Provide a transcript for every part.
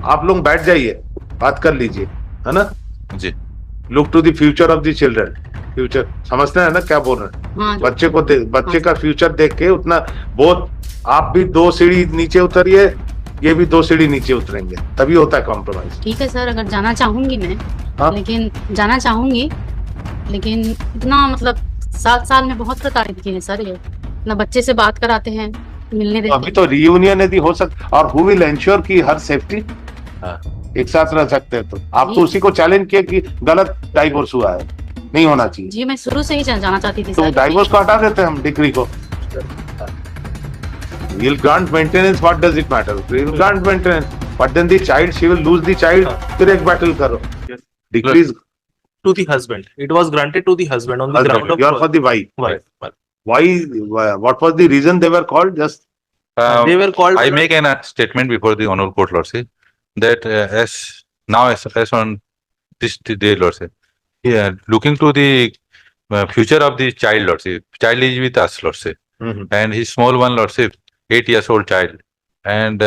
आप लोग बैठ जाइए, बात कर लीजिए, है ना जी। Look to the future of the children, future समझते हैं ना क्या बोल रहे हैं। हाँ बच्चे का फ्यूचर देख के उतना बहुत, आप भी 2 सीढ़ी नीचे उतरिए, ये भी 2 सीढ़ी नीचे उतरेंगे, तभी होता है कॉम्प्रोमाइज। ठीक है सर, अगर जाना चाहूंगी मैं, हाँ? लेकिन जाना चाहूंगी, लेकिन इतना मतलब 7 साल में बहुत प्रताड़ित किए हैं सर ये। ना बच्चे से बात कराते हैं, मिलने देते अभी तो रियूनियन यदि हो सकता, और हु विल एंश्योर की हर सेफ्टी एक साथ रह सकते हैं। तो आप तो उसी को चैलेंज किए कि गलत डाइवोर्स हुआ है, नहीं होना चाहिए। जी मैं शुरू से ही जाना चाहती थी तो सर। डाइवोर्स को हटा देते हैं हम, डिग्री को। He'll grant maintenance, what does it matter? He'll grant maintenance, but then the child, she will lose the child, फिर एक battle करो। Decrease to the husband. It was granted to the husband on the husband, ground of you are for the wife. wife. Why, what was the reason they were called? Just They were called. I make a statement before the honorable court, Lordship, that as on this day, Lordship, looking to the future of the child, Lordship, child is with us, Lordship, and his small one, Lordship, 8 years old child, and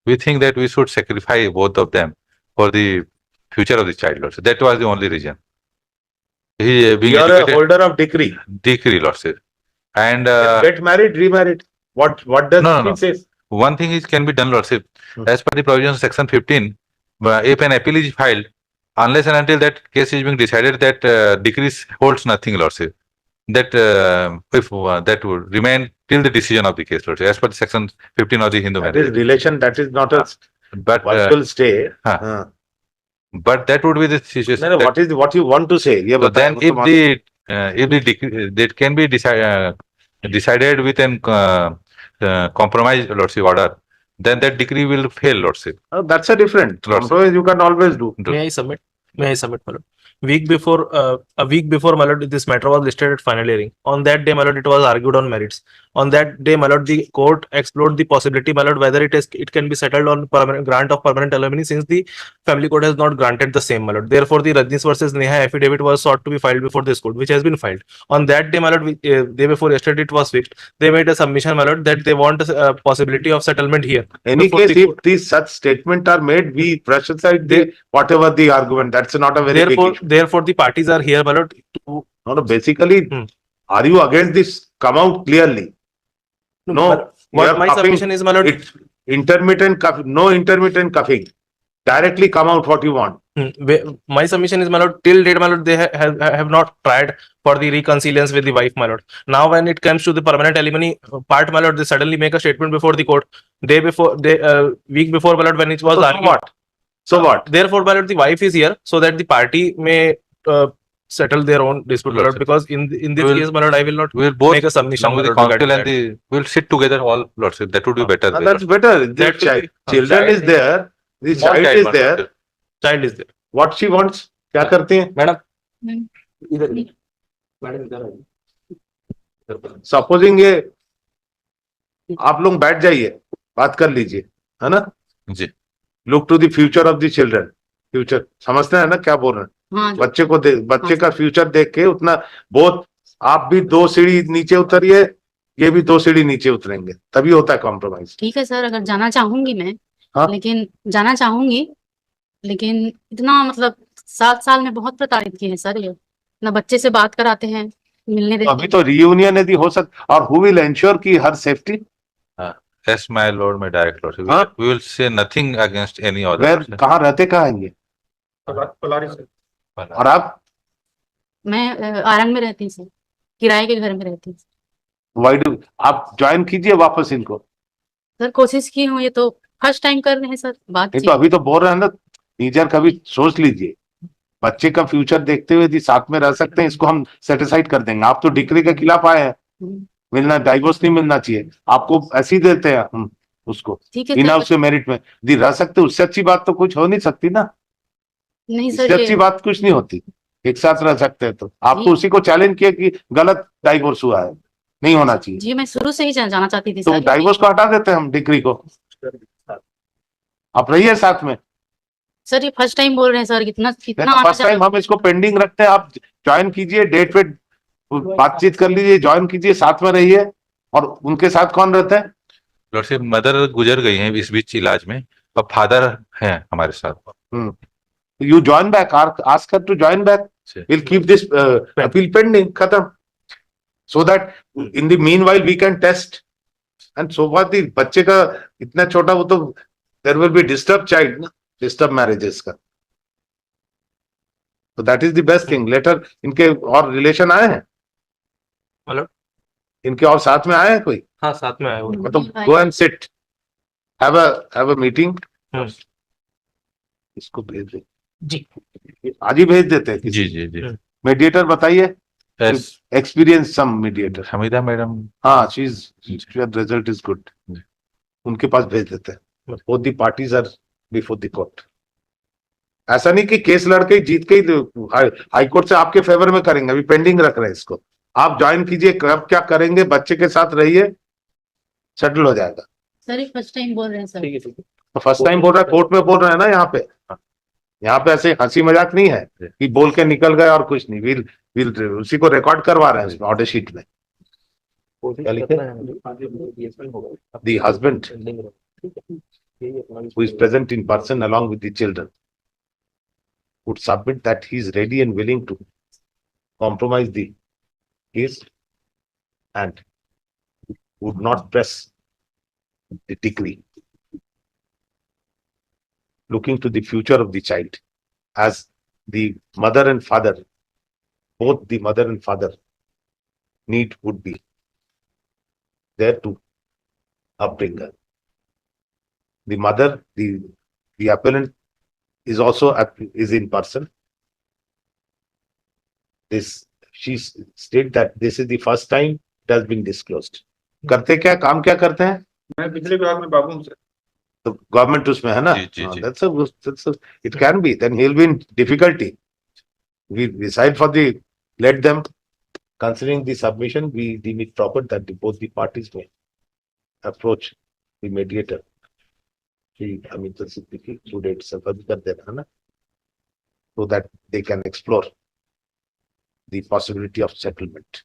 we think that we should sacrifice both of them for the future of the child, Lordship. That was the only reason. He being you are a educated, holder of decree, Lordship, and get married, remarried. What does No. it say? one thing is can be done, Lordship, as per the provisions of section 15, if an appeal is filed, unless and until that case is being decided, that decree holds nothing, Lordship. That if that would remain till the decision of the case, Lordship, as per the section 15 of the Hindu That marriage. is relation, that is not a But virtual stay. but that would be the situation. No, what you want to say? ये So बताएं, then, मुझको if the decree that can be decided with an compromise, Lordship, order, then that decree will fail, Lordship. that's a different Lordship. compromise you can always do. May I submit? May I submit, my lord? A week before, my lord, this matter was listed at final hearing. On that day, my lord, it was argued on merits. On that day, my lord, the court explored the possibility, my lord, whether it can be settled on permanent grant of permanent alimony, since the family court has not granted the same, my lord. Therefore, the Rajneesh versus Neha affidavit was sought to be filed before this court, which has been filed. On that day, my lord, day before yesterday, it was fixed. They made a submission, my lord, that they want a possibility of settlement here. Any Before case, the if court. these such statements are made, we brush aside whatever the argument. That's not a very big issue. Therefore, the parties are here, my lord, to No, basically, are you against this? Come out clearly. No, what my submission is, my lord. It's intermittent cuffing, no intermittent cuffing. Directly come out what you want. My submission is, my lord, till date, my lord, they have not tried for the reconciliation with the wife, my lord. Now, when it comes to the permanent alimony part, my lord, they suddenly make a statement before the court. Week before, my lord, when it was argued. So what? Therefore, my lord, the wife is here so that the party may settle their own dispute, my lord. Because in this case, my lord, I will not We'll both make a submission. along with the my lord, council and regarding we'll sit together all, Lordship. That would be better. That's better. The That will be- children is there. The Small child child is one, there. Lordship. child is there. What she wants? क्या करती हैं? Madam, supposing ये आप लोग बैठ जाइए, बात कर लीजिए, है ना जी। Look to the future of the children, future समझते हैं ना क्या बोल रहे हैं। हाँ बच्चे का फ्यूचर देख के उतना बहुत, आप भी 2 सीढ़ी नीचे उतरिए, ये भी 2 सीढ़ी नीचे उतरेंगे, तभी होता है कॉम्प्रोमाइज। ठीक है सर, अगर जाना चाहूंगी मैं, हाँ? लेकिन जाना चाहूंगी, लेकिन इतना मतलब 7 साल में बहुत प्रताड़ित किए हैं सर ये। ना बच्चे से बात कराते हैं, मिलने देते अभी तो रियूनियन यदि हो सकता, और हु विल एंश्योर की हर safety. Yes, my lord, my direct lordship. Huh? We will say nothing against any other. Where person. कहाँ रहते, कहाँ हैं ये? और आप मैं आरंग में रहती हूँ सर, किराए के घर में रहती हूँ वाई डू आप ज्वाइन कीजिए वापस इनको। सर। कोशिश की हूँ, ये तो फर्स्ट टाइम कर रहे हैं सर बात। नहीं तो अभी तो बोल रहे हैं ना, टीचर कभी सोच लीजिए, बच्चे का फ्यूचर देखते हुए यदि साथ में रह सकते हैं, इसको हम सेटिसाइड कर देंगे। आप तो डिग्री के खिलाफ आए हैं, मिलना डाइवोर्स नहीं मिलना चाहिए आपको, ऐसे ही देते हैं हम उसको बिना उसके मेरिट में। यदि रह सकते, उससे अच्छी बात तो कुछ हो नहीं सकती ना। नहीं इससे सर, अच्छी बात कुछ नहीं होती, एक साथ रह सकते हैं। तो आप तो उसी को चैलेंज किए कि गलत डाइवोर्स हुआ है, नहीं होना चाहिए। जी मैं शुरू से ही जाना चाहती थी तो सर। डाइवोर्स को हटा देते हैं हम, डिग्री को। आप रहिए साथ में। सर ये फर्स्ट टाइम बोल रहे हैं सर, कितना फर्स्ट टाइम हम इसको पेंडिंग रखते हैं। आप ज्वाइन कीजिए, डेट पे बातचीत कर लीजिए, ज्वाइन कीजिए, साथ में रहिए। और उनके साथ कौन रहता है? लॉर्डशिप, मदर गुजर गई हैं इस बीच इलाज में, अब फादर हैं हमारे साथ। You join back, ask her to join back. We'll keep this appeal pending, khatam. So that in the meanwhile we can test. And so what the बच्चे का इतना छोटा वो तो there will be disturbed child, ना, disturbed marriages का. So that is the best thing. Later इनके और relation आए हैं? मतलब? इनके और साथ में आए हैं कोई? हाँ साथ में आए हुए हैं। मतलब go and sit, have a meeting. इसको भेज दे जी आज ही भेज देते हैं किसी जी जी जी। मीडिएटर बताइए as experience some mediator Hamida madam. हाँ रिजल्ट इज गुड उनके पास भेज देते हैं both the parties are before the court ऐसा नहीं कि केस लड़के जीत के ही हाई कोर्ट से आपके फेवर में करेंगे अभी पेंडिंग रख रहे हैं इसको आप ज्वाइन कीजिए कब क्या करेंगे बच्चे के साथ रहिए सेटल हो जाएगा सर ये फर्स्ट टाइम बोल रहे हैं सर। ठीक है ठीक है। फर्स्ट टाइम बोल रहा है कोर्ट में बोल रहे हैं ना यहाँ पे ऐसे हंसी मजाक नहीं है कि बोल के निकल गए और कुछ नहीं वील उसी को रिकॉर्ड करवा रहे हैं ऑर्डर शीट में क्या लिखे the husband who is present in person along with the children would submit that he is ready and willing to compromise the case and would not press the decree looking to the future of the child as the mother and father both the mother and father need would be there to upbring her. The mother, the appellant is also is in person. She stated that this is the first time it has been disclosed. करते क्या काम क्या करते हैं? मैं पिछले विभाग में बाबू से तो गवर्नमेंट उसमें है ना? That's it can be. Then he'll be in difficulty. We decide for the let them considering the submission. We deem it proper that both the parties may approach the mediator. Amit Siddiqui through date itself कर देना है ना so that they can explore the possibility of settlement.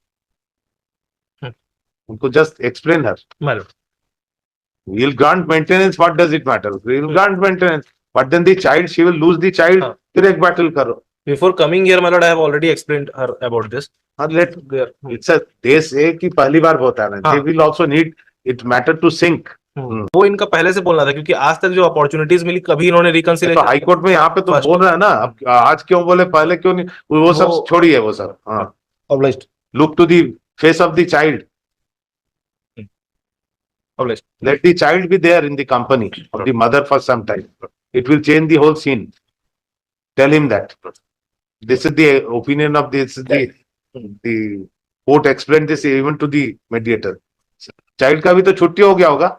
उनको just explain her. मतलब We'll grant maintenance. What does it matter? We'll grant maintenance, but then the child, she will lose the child. हाँ. फिर एक battle करो. before coming here my lord I have already explained her about this. हाँ let There. it's a they say कि पहली बार होता है ना. हाँ. They will also need it matter to sink. वो इनका पहले से बोलना था क्योंकि आज तक जो अपॉर्चुनिटीज मिली कभी इन्होंने तो रिकंसिलिएशन हाई कोर्ट में यहाँ पे तो First. बोल रहा है ना अब आज क्यों बोले पहले क्यों नहीं वो सब वो- छोड़िए वो सब हाँ obliged look to the face of the child obliged let the child be there in the company of the mother for some time it will change the whole scene tell him that this is the opinion of this is the court explained this even to the mediator child का भी तो छुट्टी हो गया होगा